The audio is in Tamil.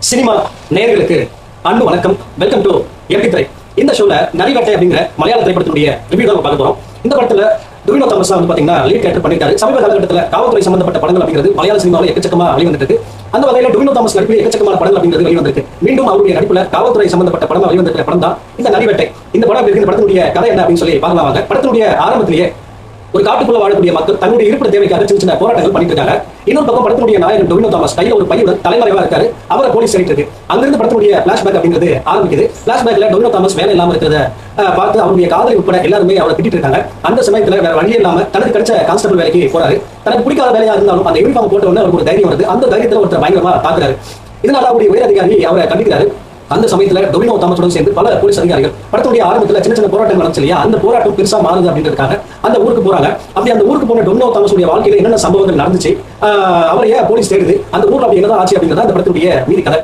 சினிமா நேயர்களுக்கு அன்பு வணக்கம். வெல்கம் டு எம்பி திரை. இந்த ஷோல நரிவேட்டை அப்படிங்கிற மலையாள திரைப்படத்தினுடைய ரிவ்யூ தான் பார்க்க போறோம். இந்த படத்துல டொவினோ தாமஸ் வந்து பாத்தீங்கன்னா லீட் கேரக்டர் பண்ணிருக்காரு. சமீப காலகட்டத்தில் காவல்துறை சம்பந்தப்பட்ட படங்கள் அப்படிங்கிறது மலையாள சினிமாவில் எக்கச்சக்கமா வெளிவந்திருக்கு. அந்த வகையில டொவினோ தாமஸ் நடிப்பில் எக்கச்சக்கமான படங்கள் அப்படிங்கிறது வெளிவந்திருக்கு. மீண்டும் அவருடைய நடிப்புல காவல்துறை சம்பந்தப்பட்ட படமா வெளிவந்திருக்கிற படம் தான் இந்த நரிவேட்டை. இந்த படம் இந்த படத்தினுடைய கதை என்ன அப்படின்னு சொல்லி பார்க்கலாம் வாங்க. படத்தினுடைய ஆரம்பத்திலேயே ஒரு காட்டுக்குள்ள வாழக்கூடிய மக்கள் தன்னுடைய இருப்பிட தேவைக்காக சின்ன சின்ன போராட்டங்கள் பண்ணிட்டு இருக்காங்க. இன்னொரு பக்கம் படத்தினுடைய நாயகன் டொவினோ தாமஸ் கையில ஒரு பையுடன் தலைமறைவா இருக்காரு. அவரை போலீஸ் தேடிட்டு இருக்கு. அங்கிருந்து படத்தினுடைய பிளாஷ்பேக் அப்படிங்கிறது ஆரம்பிக்குது. பிளாஷ்பேக்ல டொவினோ தாமஸ் வேலை இல்லாம இருக்கிறத பார்த்து அவருடைய காதலி உட்பட எல்லாருமே அவரை திட்டிட்டு இருக்காங்க. அந்த சமயத்துல வேற வழியே இல்லாம தனக்கு கிடைச்ச கான்ஸ்டபிள் வேலைக்கு போறாரு. தனக்கு பிடிக்காத வேலையா இருந்தாலும் அந்த யூனிஃபார்ம் போட்ட உடனே அவருக்கு ஒரு தைரியம் வருது. அந்த தைரியத்துல ஒருத்தர் பயங்கரமா தாக்குறாரு. இதனால அவருடைய உயர் அதிகாரி அவரை கண்டிக்கிறாரு. அந்த சமயத்துல டொவினோ தாமஸுடன் சேர்ந்து பல போலீஸ் அதிகாரிகள் படத்துடைய ஆரம்பத்துல சின்ன சின்ன போராட்டம் நடந்துச்சு இல்லையா, அந்த போராட்டம் பெருசா மாறுது அப்படின்றதுக்காக அந்த ஊருக்கு போறாங்க. அப்படி அந்த ஊருக்கு போன டொவினோ தாமஸுடைய வாழ்க்கையில என்னென்ன சம்பவங்கள் நடந்துச்சு, அவர் ஏன் போலீஸ் தேடுது, அந்த ஊர்ல அப்படி என்னதான் ஆச்சு அப்படின்றத அந்த படத்துடைய மீதி கதை.